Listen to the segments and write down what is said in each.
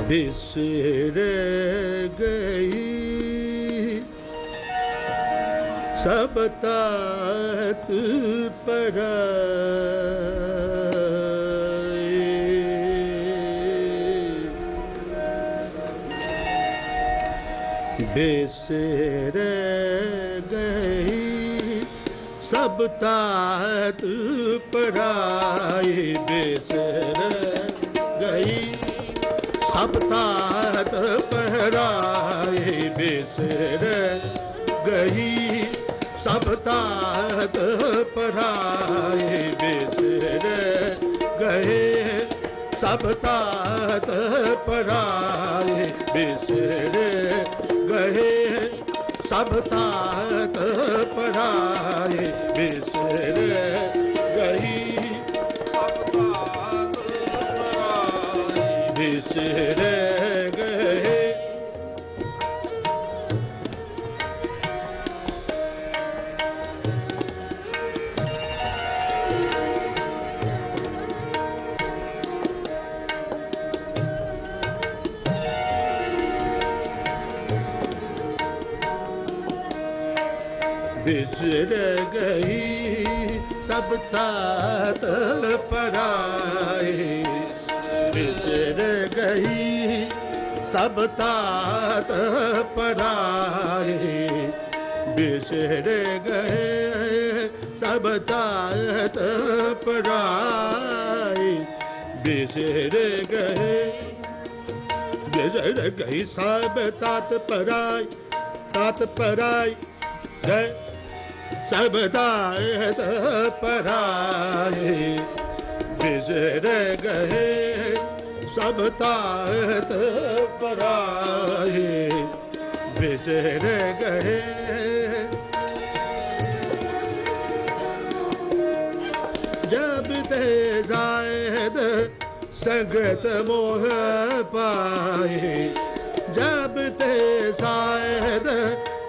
बिसर गई सब तात पराए, बिसर गई सब तात पराए, बिसर गई सब तात पराए, बिसर गई सब तात पराए, बिसर गए सब तात पराए, बिसर गए सब तात पराए, बिसर गई सब तात पराए, बिसर गए बिसर गई सब तात पराए, बिसर गई सब तात पराए, बिसर गए सब तात पराए, बिसर गए बिसर गई सब तात पराए, तात पराए गए सब तात पराए, बिसर गए सब तात पराए, बिसर गए जब ते जायद संगत मोह पाए, जब ते शायद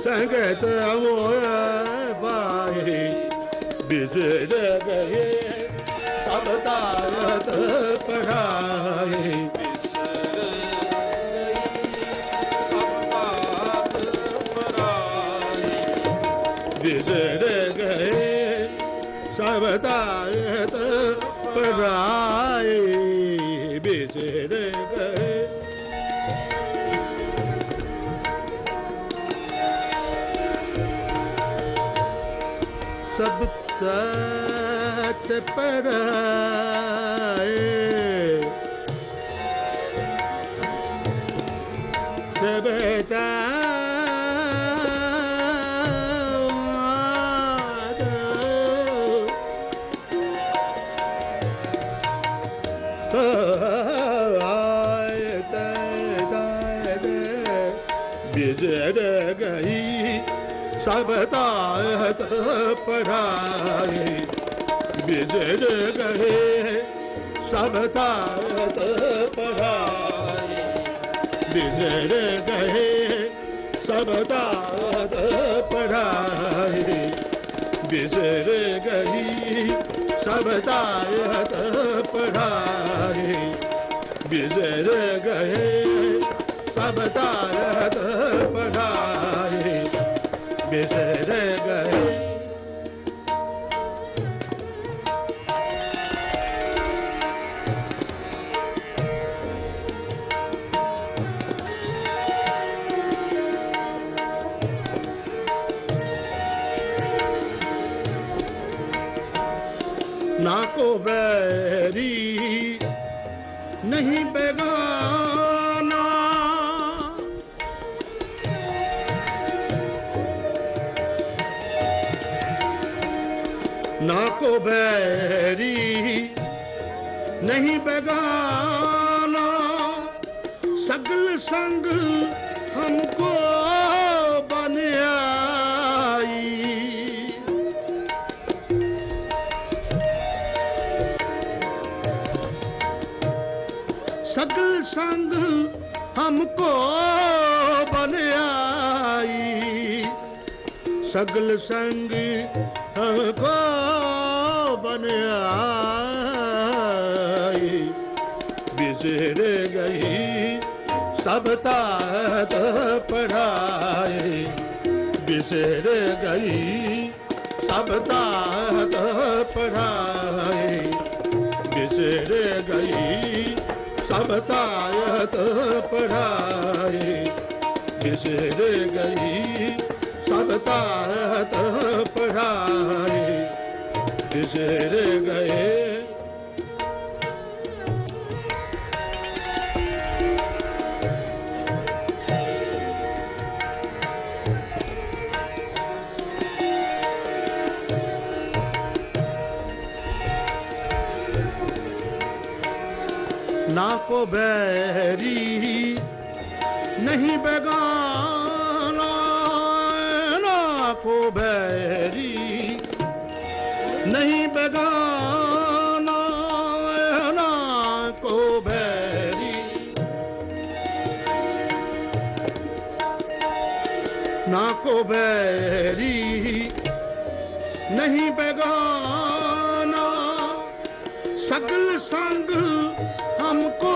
संगत मोह पाए, बिसर गए सब तात पराए, बिसर गए सब तात पराए, बिसर गए सब तात पराए, सब बिसर गई सब तात पराए, बिसर गए सब तात पराए, बिसर गए सब तात पराए, बिसर गई सब तात पराए, बिसर गए सब तात पराए, बिसर गए ना को बैरी नहीं बेगाना, ना को बैरी नहीं बेगाना, सगल संग हमको बन आई, सगल संग हमको बन आई, सगल संग हमको बन आई, बिसर गई सब तात पढ़ाए, बिसर गई सब तात पढ़ाए, बिसर गई सब तात पढ़ाए, बिसर गई सब तात पढ़ाए, बिसर गए। ना को बैरी नहीं बेगाना, ना को बैरी नहीं बेगाना, ना को बैरी, ना को बैरी नहीं बेगाना, सगल संग हमको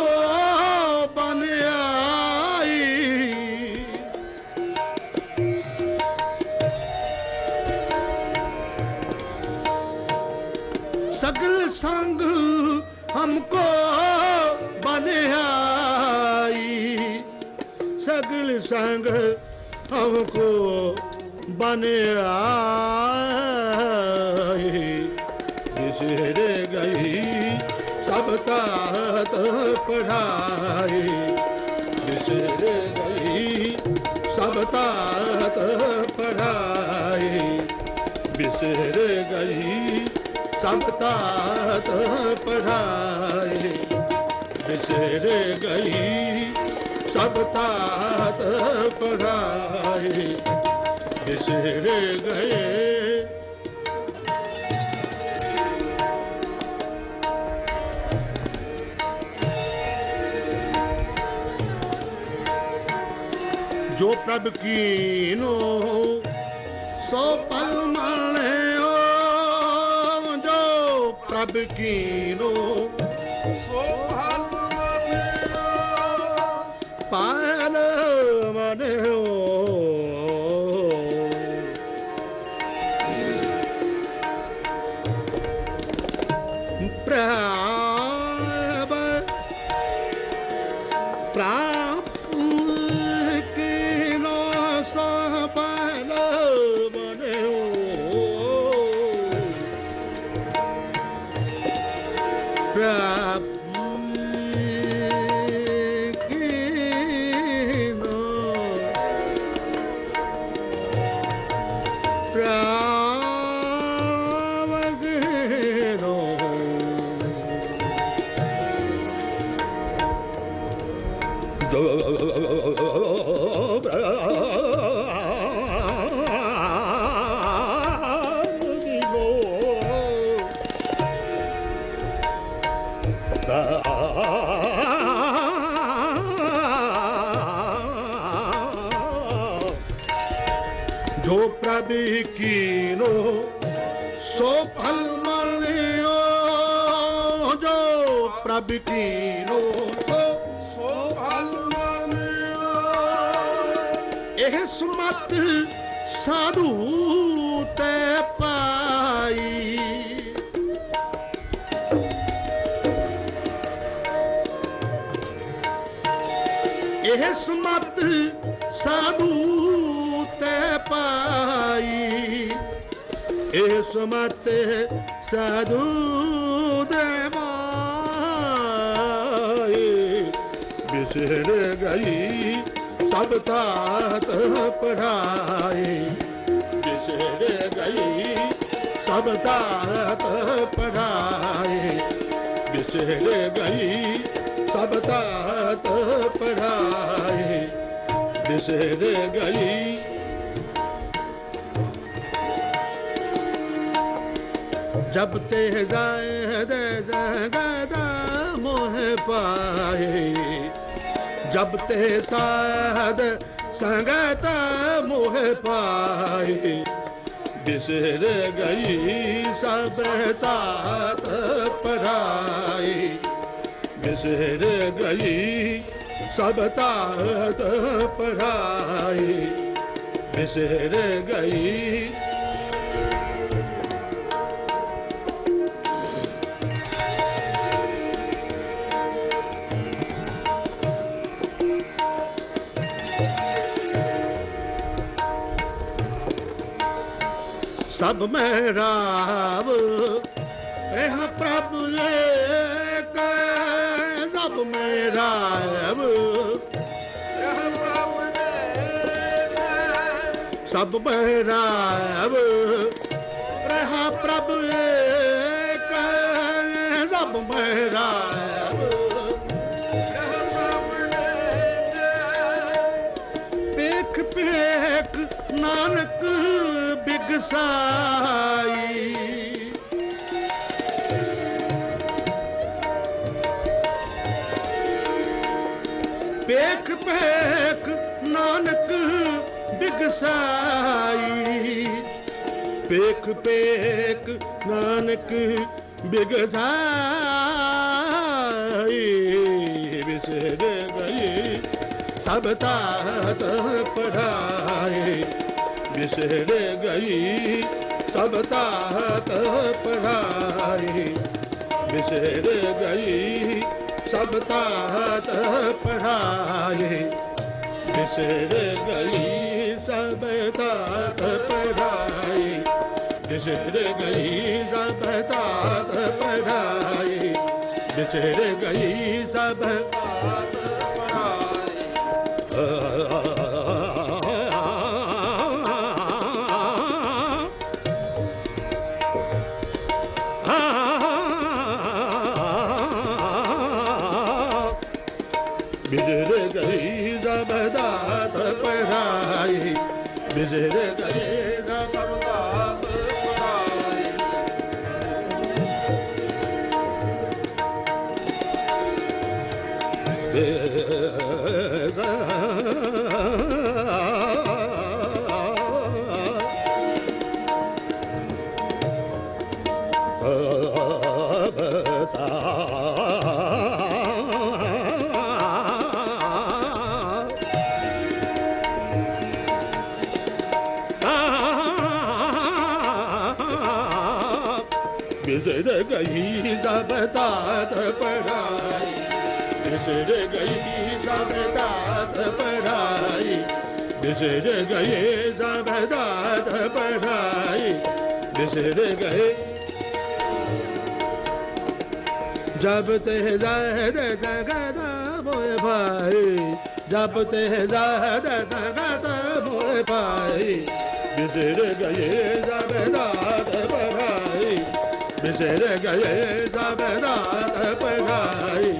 बन आई, सगल संग हमको बन आई, सगल संग हमको बन आई, बिसर गई सब तात पढ़ाए, बिसर गई सब तात पढ़ाए, बिसर गई सब तात पढ़ाए, बिसर गई सब तात पढ़ाए, बिसर गए। जो प्रभ कीनो सो पल माने, जो प्रभ कीनो सो पल माने, पायल माने जो प्रभ कीनो सो फल मानियो, जो प्रभ कीनो सो फल मानियो, एह सुमत साधु ते पाई, एह सुमत साधु ते पाई, एह सुमत साधु ते पाई, बिसर गई सब तात पढ़ाई, बिसर गई सब तात पढ़ाई, बिसर गई सब तात पढ़ाई, बिसर गई। जब ते जायद जगद मोह पाए, जब ते साध संगत मोह पाए, बिसर गई सब तात पढ़ाई, बिसर गई सब तात पढ़ाई बिसर गई। सब में राव रह प्रभु एक, सब में राव सब में राव रह प्रभु एक, सब में राव पेख पेख नानक बिगसाई। पेख पेख नानक बिगसाई, पेख पेख नानक बिगसाई। बिसर गई सब तात पढ़ाई, बिसर गई सब तात पढ़ाई, बिसर गई सब तात पढ़ाई, बिसर गई सब तात पढ़ाई, बिसर गई सब तात पढ़ाई, बिसर गई सब तात पढ़ाई। बिसर गई सब तात पढ़ाई, बिसर गई सब तात पढ़ाई। बिसर गई सब तात पढ़ाई, बिसर गई सब तात पढ़ाई, बिसर गई सब तात पढ़ाई, बिसर गए जब ते ज़ाद तगदा मोए भाई, जब ते ज़ाद तगदा मोए भाई, बिसर गए सब तात पढ़ाई, बिसर गए सब तात पढ़ाई,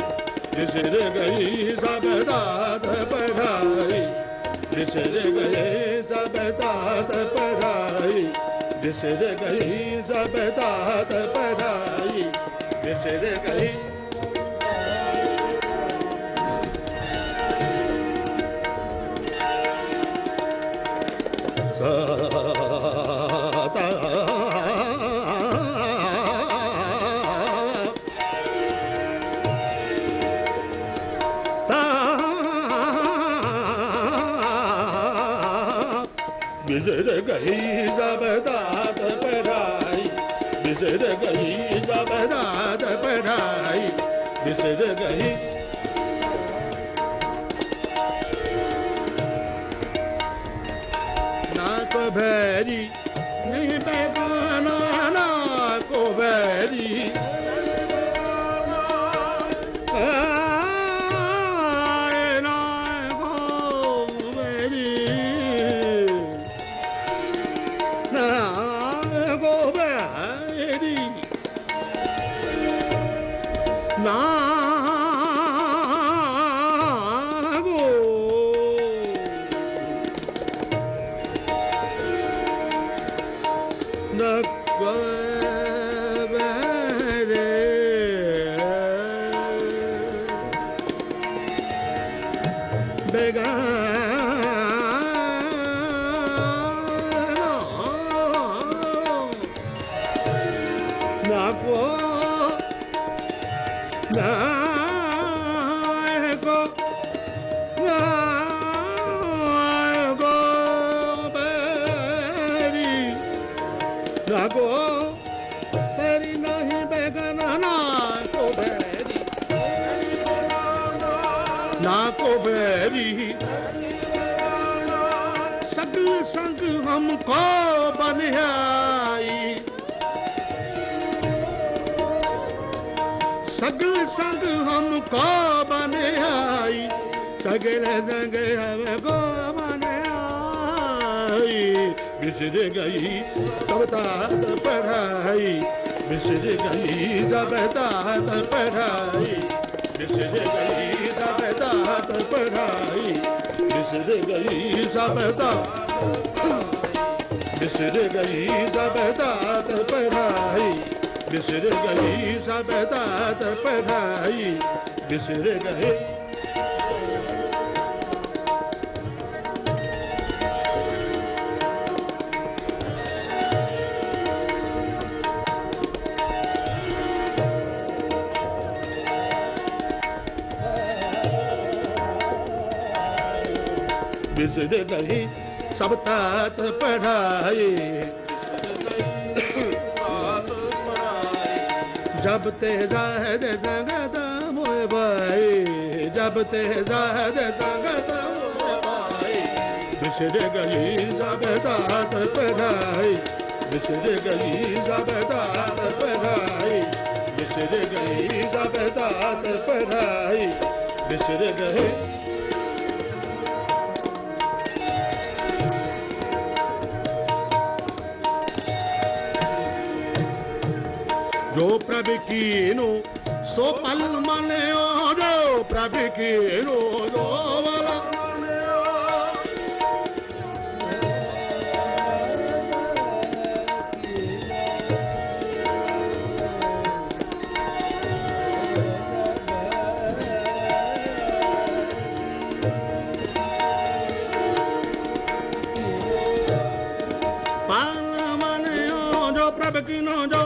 बिसर गई सब तात पढ़ाई, बिसर गए सब तात पढ़ाई, बिसर गई सब तात पढ़ाई, बिसर गई बिसर गई सब तात पढ़ाई, बिसर गई सब तात पढ़ाई, बिसर गई ना को भैरी नहीं बेगाना, ना को भैरी ना को बैरी नहीं बेगाना ना को बैरी ना को बैरी सगल संग हमको बनियाई सगल संग हमको बनियाई सगल संग हमको बनियाई बिसर गई तब तात पढ़ाई बिसर गई तब तात पढ़ाई बिसर गई तब तात पढ़ाई बिसर गई सब तात बिसर गई सब तात पढ़ाई बिसर गई सब तात पढ़ाई बिसर गए बिसर गई सब तात पढ़ाई जब ते जाहद जगत मोए भाई जब ते जाहद जगत मोए भाई बिसर गई सब तात पढ़ाई बिसर गई सब तात पढ़ाई बिसर गई सब तात पढ़ाई बिसर गए जो प्रभु कीनो सो पल मने जो प्रभु कीनो जो वाला पल मने जो प्रभु कीनो जो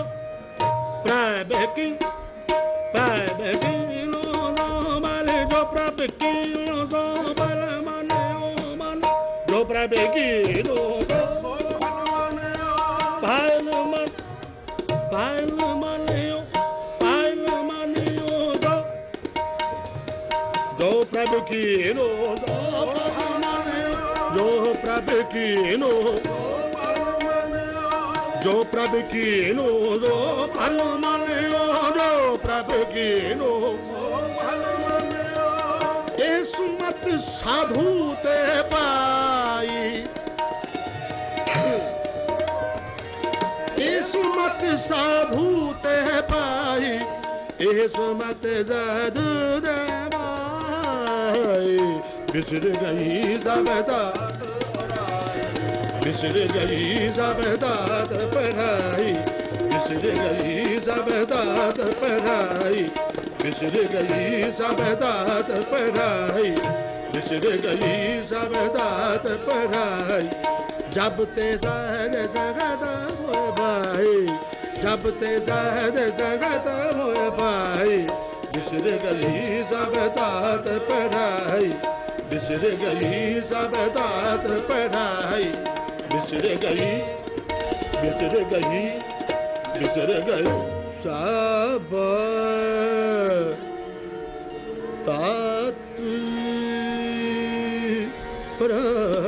Prabhakino no male jo prabhakino no male mane o mane jo prabhakino no palman mane o jo prabhakino no mane jo prabhakino जो प्रभु कीनो जो पल मनियो जो प्रभु कीनो ये सुमत साधु ते पाई ये सुमत साधु ते पाई ये सुमत जादू दे पाई बिसर गई सबदा बिसर गई सब तात पढ़ाई बिसर गई सब तात पढ़ाई बिसर गई सब तात पढ़ाई बिसर गई सब तात पढ़ाई जब ते सहज जगत मोए भाई जब ते सहज जगत मोए भाई बिसर गई सब तात पढ़ाई बिसर गई सब तात पढ़ाई बिसर गई बिसर गई बिसर गई सब तात पढ़ाई